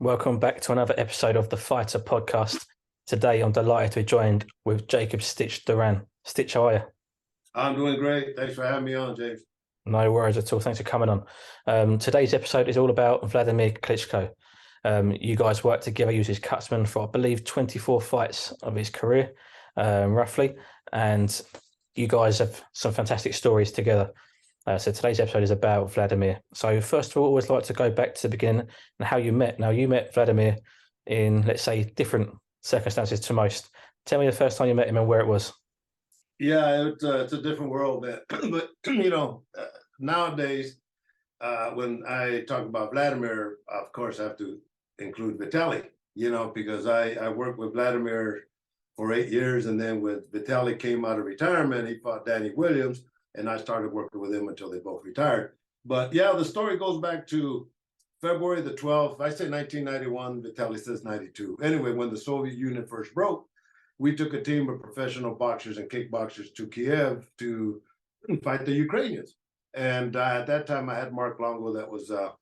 Welcome back to another episode of the Fighter Podcast. Today, I'm delighted to be joined with Jacob Stitch Duran. Stitch, how are you? I'm doing great. Thanks for having me on, James. No worries at all. Thanks for coming on. Today's episode is all about Wladimir Klitschko. You guys worked together. He was his cutsman for, I believe, 24 fights of his career, roughly. And you guys have some fantastic stories together. So today's episode is about Wladimir. So first of all, I always like to go back to the beginning and how you met. Now, you met Wladimir in, let's say, different circumstances to most. Tell me the first time you met him and where it was. Yeah, it's a different world, man. But, nowadays, when I talk about Wladimir, of course, I have to include Vitaly, because I worked with Wladimir for 8 years. And then when Vitaly came out of retirement, he fought Danny Williams. And I started working with him until they both retired. But yeah, the story goes back to February the 12th. I say 1991, Vitaly says 92. Anyway, when the Soviet Union first broke, we took a team of professional boxers and kickboxers to Kiev to fight the Ukrainians. And at that time, I had Mark Longo, that was a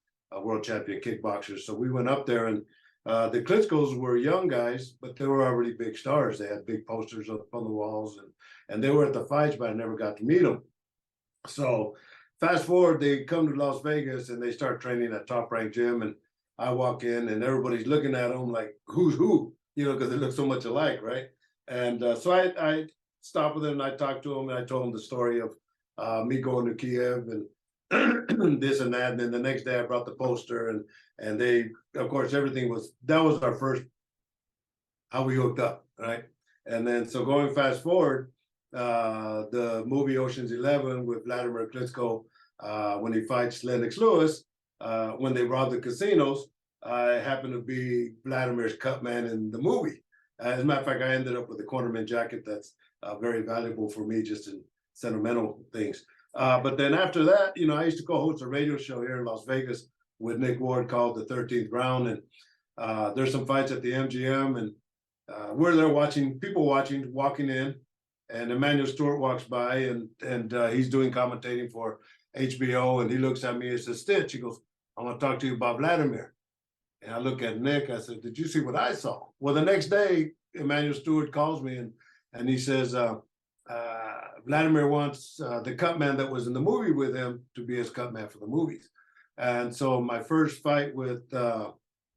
world champion kickboxer. So we went up there, and the Klitschkos were young guys, but they were already big stars. They had big posters up on the walls, and they were at the fights, but I never got to meet them. So fast forward, they come to Las Vegas and they start training at Top Rank Gym. And I walk in and everybody's looking at them like, who's who? Because they look so much alike, right? And so I stopped with them and I talked to them and I told them the story of me going to Kiev and this and that. And then the next day I brought the poster and they, of course, that was our first, how we hooked up, right? And then so going fast forward, the movie Ocean's 11 with Wladimir Klitschko, when he fights Lennox Lewis, when they rob the casinos, I happened to be Vladimir's cut man in the movie. As a matter of fact, I ended up with a cornerman jacket that's very valuable for me, just in sentimental things. But then after that, I used to co-host a radio show here in Las Vegas with Nick Ward called The 13th Round. And there's some fights at the MGM, and we're there watching, walking in. And Emmanuel Stewart walks by and he's doing commentating for HBO. And he looks at me and says, Stitch, he goes, I want to talk to you about Wladimir. And I look at Nick, I said, did you see what I saw? Well, the next day, Emmanuel Stewart calls me and he says, Wladimir wants the cut man that was in the movie with him to be his cut man for the movies. And so my first fight with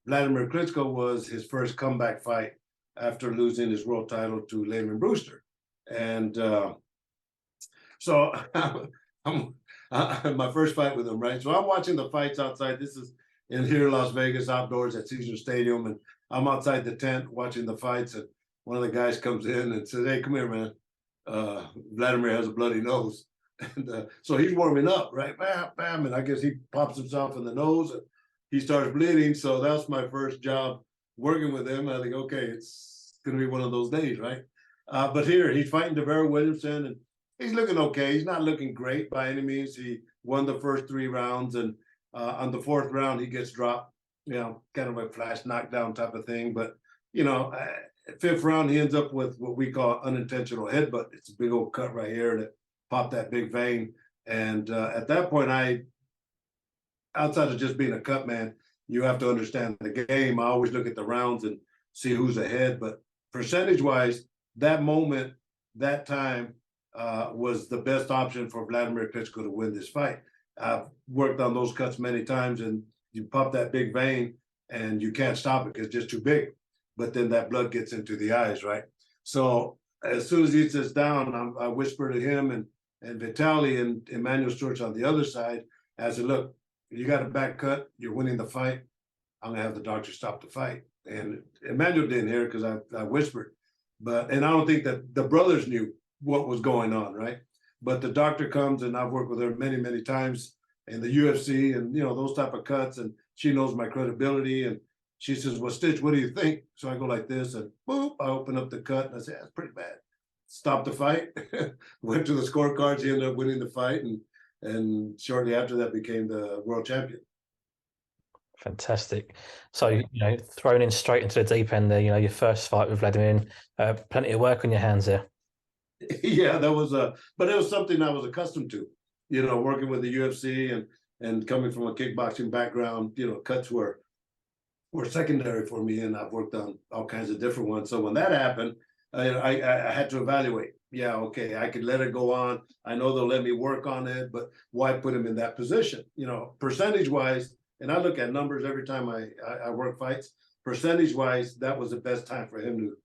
Wladimir Klitschko was his first comeback fight after losing his world title to Layman Brewster. And so my first fight with him, right? So I'm watching the fights outside. This is in here in Las Vegas, outdoors at Caesar Stadium. And I'm outside the tent watching the fights. And one of the guys comes in and says, hey, come here, man. Wladimir has a bloody nose. And so he's warming up, right? Bam, bam. And I guess he pops himself in the nose and he starts bleeding. So that was my first job working with him. And I think, okay, it's going to be one of those days, right? But here, he's fighting Devera Williamson, and he's looking okay. He's not looking great by any means. He won the first 3 rounds, and on the 4th round, he gets dropped, kind of a flash knockdown type of thing. But, 5th round, he ends up with what we call unintentional headbutt. It's a big old cut right here that popped that big vein. And at that point, outside of just being a cut man, you have to understand the game. I always look at the rounds and see who's ahead. But percentage-wise, that moment, that time was the best option for Wladimir Klitschko to win this fight. I've worked on those cuts many times, and you pop that big vein and you can't stop it because it's just too big. But then that blood gets into the eyes, right? So as soon as he sits down, I whisper to him and Vitaly and Emmanuel Stewart's on the other side. I said, look, you got a back cut, you're winning the fight. I'm gonna have the doctor stop the fight. And Emmanuel didn't hear it because I whispered. And I don't think that the brothers knew what was going on, right? But the doctor comes, and I've worked with her many, many times in the UFC and, those type of cuts. And she knows my credibility. And she says, well, Stitch, what do you think? So I go like this and boop, I open up the cut and I say, that's pretty bad. Stop the fight. Went to the scorecards. He ended up winning the fight. And shortly after that became the world champion. Fantastic. So, thrown in straight into the deep end there, your first fight with Wladimir, plenty of work on your hands there. Yeah, but it was something I was accustomed to, working with the UFC and coming from a kickboxing background, cuts were were secondary for me, and I've worked on all kinds of different ones. So when that happened, I had to evaluate. Yeah, okay, I could let it go on. I know they'll let me work on it, but why put him in that position? You know, percentage wise, and I look at numbers every time I work fights. Percentage wise, that was the best time for him to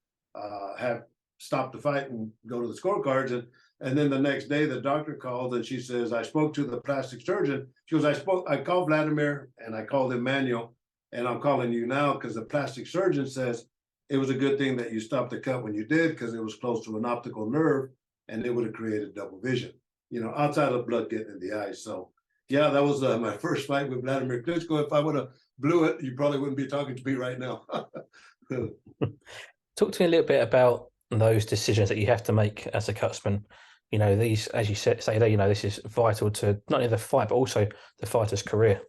have stopped the fight and go to the scorecards. And then the next day, the doctor called and she says, I spoke to the plastic surgeon. She goes, I called Wladimir and I called Emmanuel, and I'm calling you now because the plastic surgeon says it was a good thing that you stopped the cut when you did, because it was close to an optical nerve and it would have created double vision, you know, outside of blood getting in the eyes. So yeah, that was my first fight with Wladimir Klitschko. If I would have blew it, you probably wouldn't be talking to me right now. Talk to me a little bit about those decisions that you have to make as a cutsman. You know, these, as you say there, you know, this is vital to not only the fight, but also the fighter's career.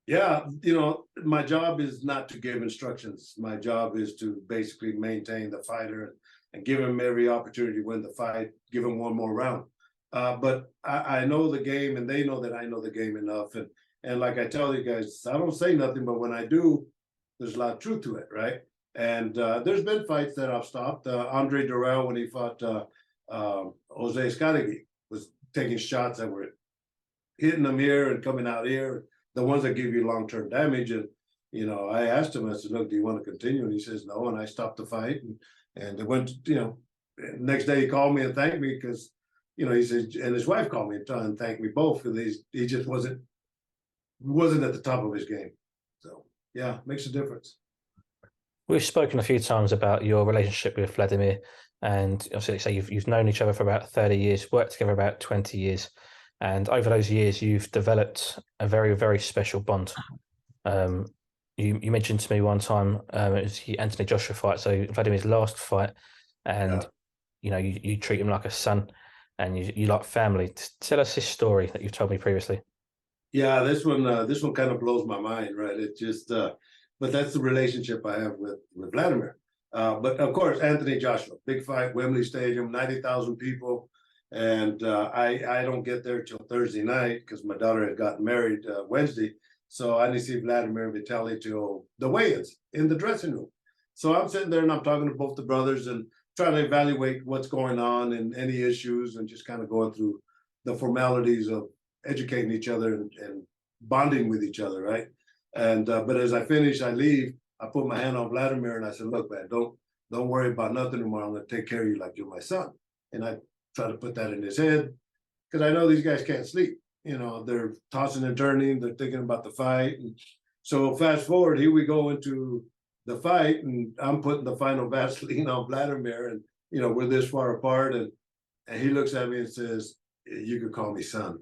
Yeah, you know, my job is not to give instructions. My job is to basically maintain the fighter and give him every opportunity to win the fight, give him one more round. But I know the game, and they know that I know the game enough. And like I tell you guys, I don't say nothing, but when I do, there's a lot of truth to it, right? And there's been fights that I've stopped. Andre Duran, when he fought Jose Scarigi, was taking shots that were hitting him here and coming out here, the ones that give you long-term damage. And, you know, I asked him, I said, look, do you want to continue? And he says, no. And I stopped the fight. And it went, you know, next day he called me and thanked me because, you know, he said, and his wife called me and thanked me both because he just wasn't at the top of his game. So, yeah, makes a difference. We've spoken a few times about your relationship with Wladimir, and obviously, say you've known each other for about 30 years, worked together about 20 years, and over those years, you've developed a very, very special bond. You mentioned to me one time it was the Anthony Joshua fight, so Vladimir's last fight, and you know you treat him like a son, and you like family. Tell us this story that you've told me previously. Yeah, this one kind of blows my mind, right? It just but that's the relationship I have with Wladimir. But of course, Anthony Joshua, big fight, Wembley Stadium, 90,000 people. And I don't get there till Thursday night because my daughter had gotten married Wednesday. So I didn't see Wladimir and Vitaly till the weigh-ins in the dressing room. So I'm sitting there and I'm talking to both the brothers and trying to evaluate what's going on and any issues and just kind of going through the formalities of educating each other and bonding with each other, right? And but as I finish, I leave. I put my hand on Wladimir and I said, "Look, man, don't worry about nothing tomorrow. I'm gonna take care of you like you're my son." And I try to put that in his head because I know these guys can't sleep. You know, they're tossing and turning. They're thinking about the fight. And so fast forward, here we go into the fight, and I'm putting the final Vaseline on Wladimir, and you know we're this far apart, and he looks at me and says, "You could call me son."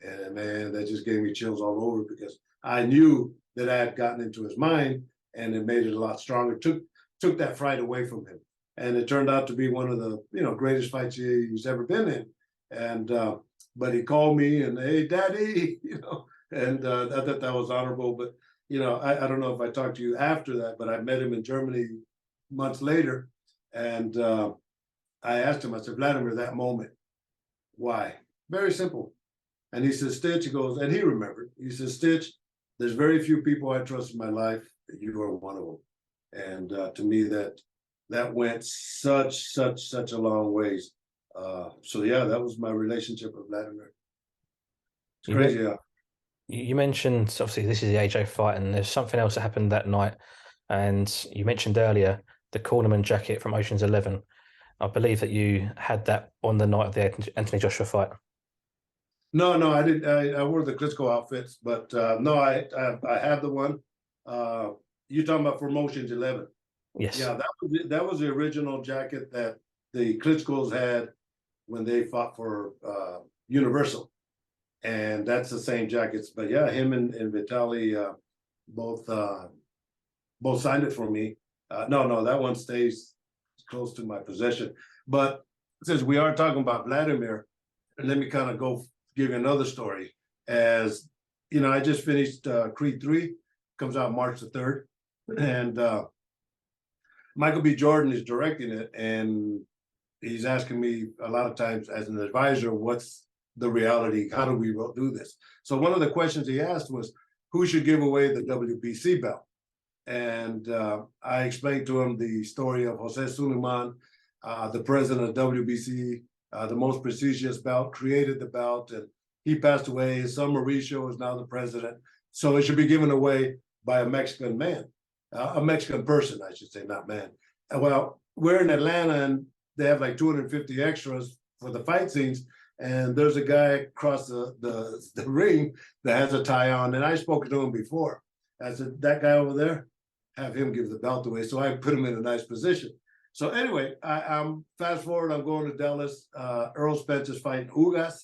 And man, that just gave me chills all over because I knew that I had gotten into his mind, and it made it a lot stronger. Took that fright away from him, and it turned out to be one of the greatest fights he's ever been in. And but he called me and, "Hey, Daddy," and I thought that was honorable. But I don't know if I talked to you after that, but I met him in Germany months later, and I asked him. I said, "Wladimir, that moment, why?" Very simple. And he says, "Stitch," he goes, and he remembered. He says, "Stitch, there's very few people I trust in my life. You are one of them." And to me, that went such a long ways. So yeah, that was my relationship with Wladimir. It's crazy. You mentioned obviously this is the AJ fight, and there's something else that happened that night. And you mentioned earlier the cornerman jacket from Ocean's 11. I believe that you had that on the night of the Anthony Joshua fight. No, I didn't. I wore the Klitschko outfits, but no, I have the one. You're talking about for Ocean's 11. Yes. Yeah, that was the original jacket that the Klitschkos had when they fought for Universal, and that's the same jackets. But yeah, him and Vitaly both signed it for me. No, that one stays close to my possession. But since we are talking about Wladimir, let me kind of give you another story. As I just finished Creed 3, comes out March the 3rd, and Michael B. Jordan is directing it, and he's asking me a lot of times as an advisor, what's the reality? How do we do this? So one of the questions he asked was, who should give away the WBC belt? And I explained to him the story of Jose Suleiman, the president of WBC, the most prestigious belt, created the belt, and he passed away. His son Mauricio is now the president. So it should be given away by a Mexican man, a Mexican person, I should say, not man. Well, we're in Atlanta, and they have like 250 extras for the fight scenes. And there's a guy across the ring that has a tie on. And I spoke to him before. I said, that guy over there, have him give the belt away. So I put him in a nice position. So anyway, I'm fast forward, I'm going to Dallas. Earl Spencer's fighting Ugas.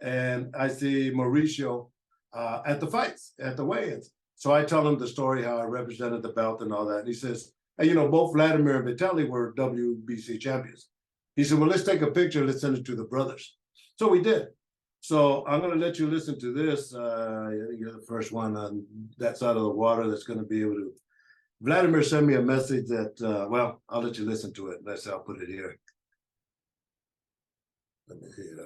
And I see Mauricio at the fights, at the weigh-ins. So I tell him the story, how I represented the belt and all that. And he says, hey, you know, both Wladimir and Vitaly were WBC champions. He said, well, let's take a picture. Let's send it to the brothers. So we did. So I'm going to let you listen to this. You're the first one on that side of the water that's going to be able to. Wladimir sent me a message that, well, I'll let you listen to it. I'll put it here. Let me see it.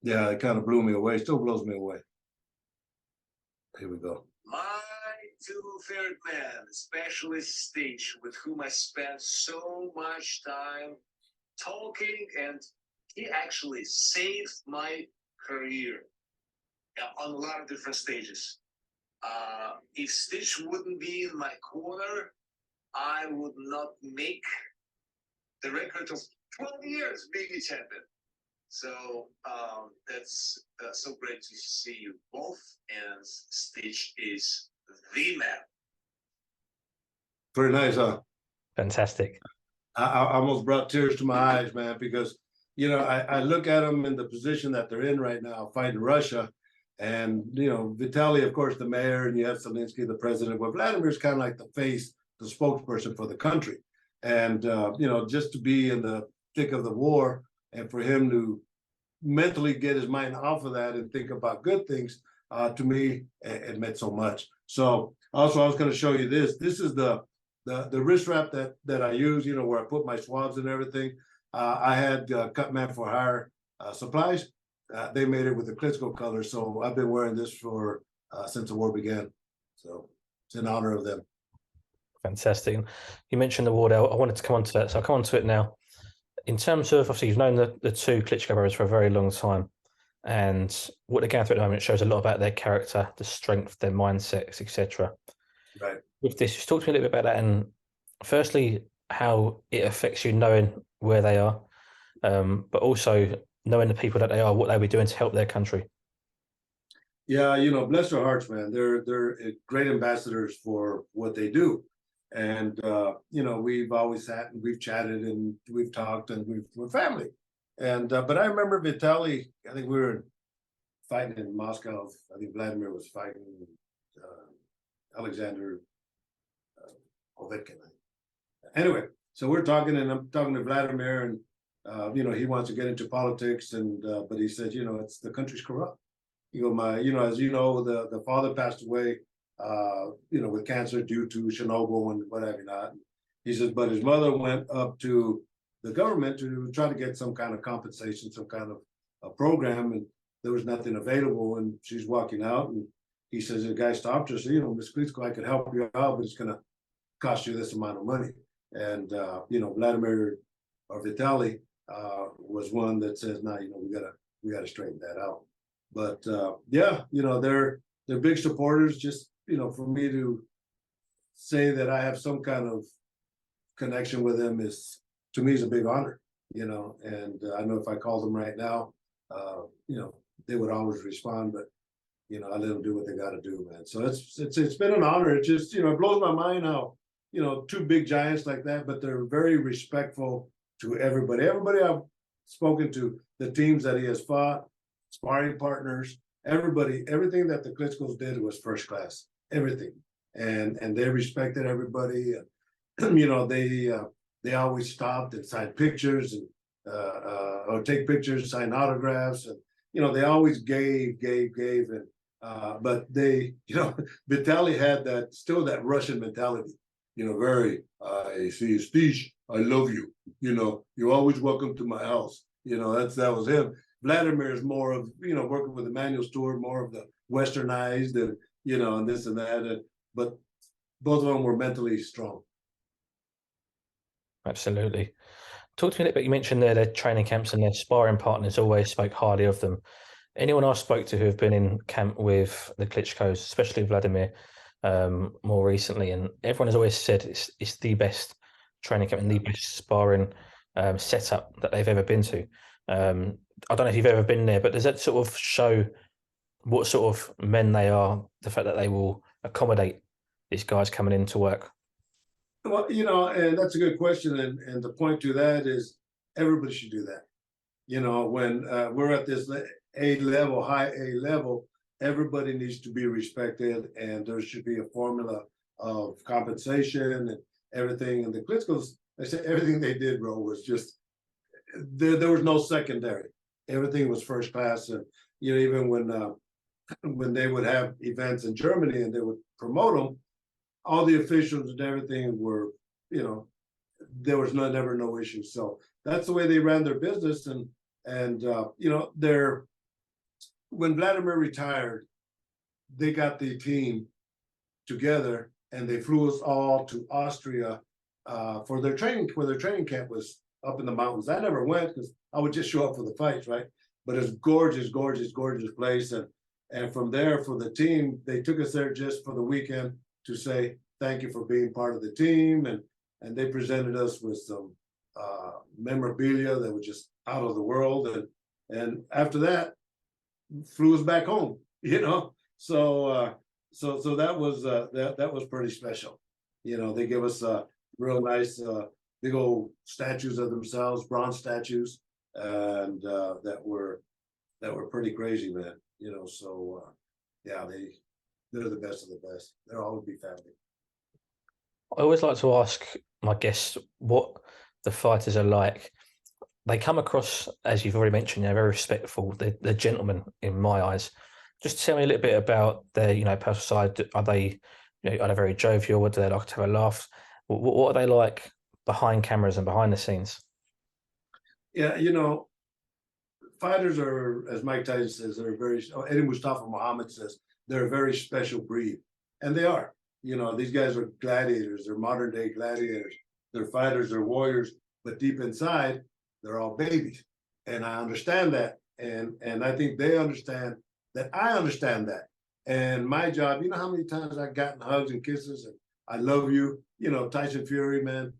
Yeah, it kind of blew me away. Still blows me away. Here we go. My two favorite men, especially Stitch, with whom I spent so much time talking, and he actually saved my career on a lot of different stages. If Stitch wouldn't be in my corner, I would not make the record of 12 years being a champion. So that's so great to see you both, and Stitch is the man. Pretty nice, huh? Fantastic. I almost brought tears to my eyes, man, because, you know, I look at them in the position that they're in right now, fighting Russia. And, you know, Vitaly, of course, the mayor, and you have Zelensky, the president. But Vladimir's kind of like the face, the spokesperson for the country. And, you know, just to be in the thick of the war and for him to mentally get his mind off of that and think about good things, to me, it meant so much. So also, I was going to show you this. This is the wrist wrap that I use, you know, where I put my swabs and everything. I had Cut Man for Hire supplies. They made it with the Klitschko color, so I've been wearing this for since the war began. So it's in honor of them. Fantastic. You mentioned the war. I wanted to come on to that, so I'll come on to it now. In terms of, obviously, you've known the two Klitschko brothers for a very long time, and what they're going through at the moment shows a lot about their character, the strength, their mindsets, etc. Right. With this, just talk to me a little bit about that, and firstly, how it affects you knowing where they are, but also knowing the people that they are, what they were doing to help their country. Yeah, you know, bless their hearts, man. They're great ambassadors for what they do. And, you know, we've always sat and we've chatted and we've talked and we're family. And, but I remember Vitaly, I think we were fighting in Moscow. I think Wladimir was fighting Alexander Ovechkin. Anyway, so we're talking and I'm talking to Wladimir, and, you know, he wants to get into politics, and but he said, you know, it's the country's corrupt. You know, you know, as you know, the father passed away, you know, with cancer due to Chernobyl and whatever not. He says, but his mother went up to the government to try to get some kind of compensation, some kind of a program, and there was nothing available. And she's walking out, and he says, the guy stopped her, said, you know, Miss Klitschko, I could help you out, but it's going to cost you this amount of money. And, you know, Wladimir or Vitaly was one that says, no, you know, we gotta straighten that out. But yeah, you know, they're big supporters. Just, you know, for me to say that I have some kind of connection with them is, to me, is a big honor, you know. And I know if I called them right now, you know, they would always respond, but, you know, I let them do what they got to do, man. So it's been an honor. It just, you know, it blows my mind how, you know, two big giants like that, but they're very respectful to everybody. Everybody I've spoken to, the teams that he has fought, sparring partners, everybody, everything that the Klitschkos did was first class, everything. And they respected everybody. And, you know, they always stopped and signed pictures and or take pictures, sign autographs. And, you know, they always gave. And, but they, you know, Vitaly had still that Russian mentality, you know, very, I see Stitch, I love you. You know, you're always welcome to my house. You know, that was him. Wladimir is more of, you know, working with Emmanuel Stewart, more of the westernized and, you know, and this and that. And but both of them were mentally strong. Absolutely. Talk to me a little bit. You mentioned their training camps and their sparring partners always spoke highly of them. Anyone I spoke to who have been in camp with the Klitschkos, especially Wladimir, more recently, and everyone has always said it's the best training camp and the best sparring setup that they've ever been to. I don't know if you've ever been there, but does that sort of show what sort of men they are? The fact that they will accommodate these guys coming in to work. Well, and that's a good question. And the point to that is everybody should do that. When we're at this A level, high A level, everybody needs to be respected, and there should be a formula of compensation and everything. And the Klitschkos, I said everything they did, bro, was just there was no secondary. Everything was first class. And even when they would have events in Germany and they would promote them, all the officials and everything were, there was never no issue. So that's the way they ran their business. And when Wladimir retired, they got the team together and they flew us all to Austria for their training, where their training camp was up in the mountains. I never went because I would just show up for the fights, right? But it's gorgeous, gorgeous, gorgeous place. And from there, for the team, they took us there just for the weekend to say thank you for being part of the team, and they presented us with some memorabilia that was just out of the world, and after that, flew us back home. So that was pretty special. They give us real nice big old statues of themselves, bronze statues, and that were pretty crazy, man. So yeah, they're the best of the best. They'll always be family. I always like to ask my guests what the fighters are like. They come across, as you've already mentioned, they're very respectful. They're gentlemen in my eyes. Just tell me a little bit about their, personal side. Are they, are they very jovial? Do they like to have a laugh? What are they like behind cameras and behind the scenes? Yeah, fighters are, as Mike Tyson says, Eddie Mustafa Muhammad says, they're a very special breed, and they are. These guys are gladiators. They're modern day gladiators. They're fighters. They're warriors. But deep inside, they're all babies, and I understand that, and I think they understand that I understand that. And my job, how many times I've gotten hugs and kisses and I love you. Tyson Fury, man.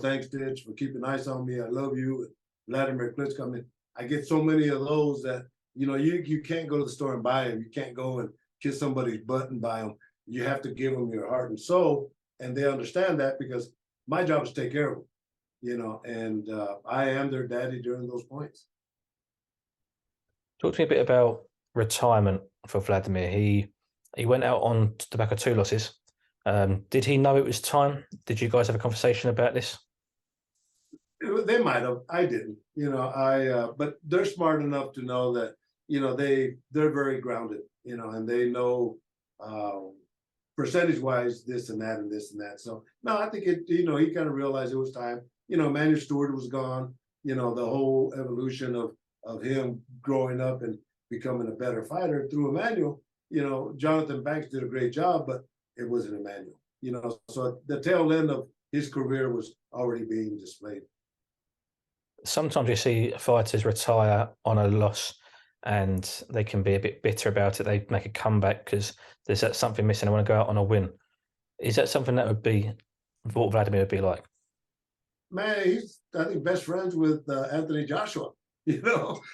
Thanks, Ditch, for keeping ice on me. I love you. And Wladimir Klitschko. I mean, I get so many of those that you can't go to the store and buy them. You can't go and kiss somebody's butt and buy them. You have to give them your heart and soul, and they understand that because my job is to take care of them. And I am their daddy during those points. Talk to me a bit about retirement for Wladimir. He went out on tobacco 2 losses. Did he know it was time? Did you guys have a conversation about this? They might have. I didn't. But they're smart enough to know that they're very grounded. And they know percentage-wise this and that and this and that. So no, I think he kind of realized it was time. Manuel Stewart was gone. The whole evolution of him growing up and becoming a better fighter through Emmanuel. Jonathan Banks did a great job, but it wasn't Emmanuel. So the tail end of his career was already being displayed. Sometimes you see fighters retire on a loss and they can be a bit bitter about it. They make a comeback because there's something missing. I want to go out on a win. Is that something that would be what Wladimir would be like? Man, he's, I think, best friends with Anthony Joshua,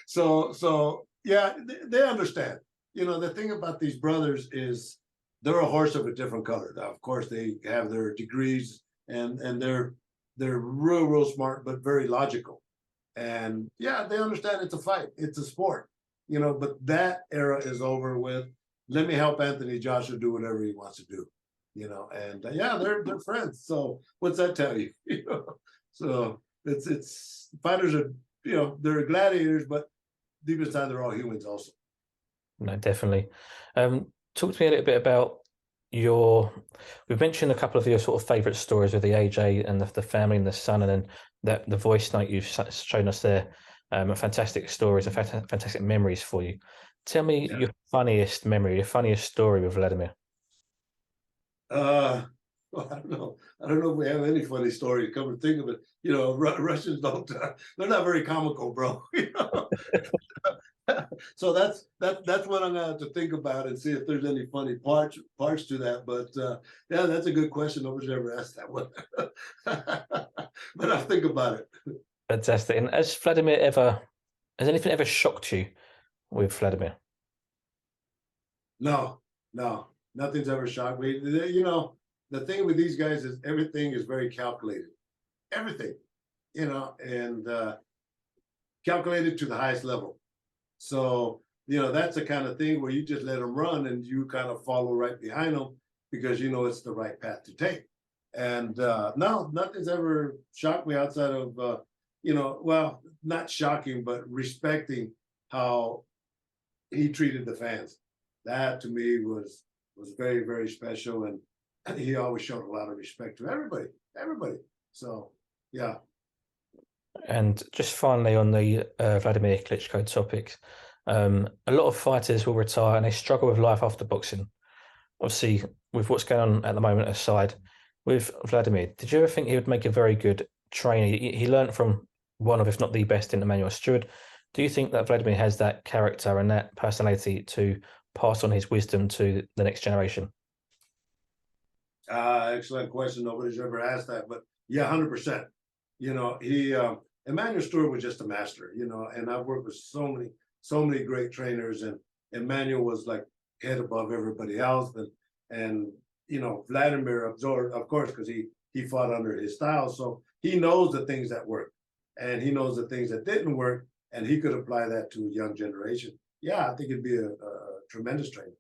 So yeah, they understand. The thing about these brothers is they're a horse of a different color. Now, of course, they have their degrees and they're real smart, but very logical. And yeah, they understand it's a fight. It's a sport, but that era is over with. Let me help Anthony Joshua do whatever he wants to do, and yeah, they're friends. So what's that tell you? So it's fighters are, they're gladiators, but deep inside they're all humans also. No, definitely. Talk to me a little bit about we've mentioned a couple of your sort of favorite stories with the AJ and the family and the son, and then the voice note you've shown us there. Fantastic stories and fantastic memories for you. Tell me your funniest memory, your funniest story with Wladimir. Well, I don't know. I don't know if we have any funny stories. Come to think of it, Russians don't. They're not very comical, bro. So that's what I'm gonna have to think about and see if there's any funny parts to that. But yeah, that's a good question. Nobody's ever asked that one, but I'll think about it. Fantastic. And has anything ever shocked you with Wladimir? No, no, nothing's ever shocked me. The thing with these guys is everything is very calculated. Everything, and calculated to the highest level. So, that's the kind of thing where you just let them run and you kind of follow right behind them because it's the right path to take. And no, nothing's ever shocked me outside of, well, not shocking, but respecting how he treated the fans. That to me was very, very special. And he always showed a lot of respect to everybody. So, yeah. And just finally on the Wladimir Klitschko topic, a lot of fighters will retire and they struggle with life after boxing. Obviously, with what's going on at the moment aside, with Wladimir, did you ever think he would make a very good trainer? He learned from one of, if not the best, in Emmanuel Stewart. Do you think that Wladimir has that character and that personality to pass on his wisdom to the next generation? Excellent question. Nobody's ever asked that, but yeah, 100%. Emmanuel Stewart was just a master, and I've worked with so many great trainers, and Emmanuel was like head above everybody else. And Wladimir absorbed, of course, because he fought under his style. So he knows the things that work and he knows the things that didn't work, and he could apply that to a young generation. Yeah, I think it'd be a tremendous trainer.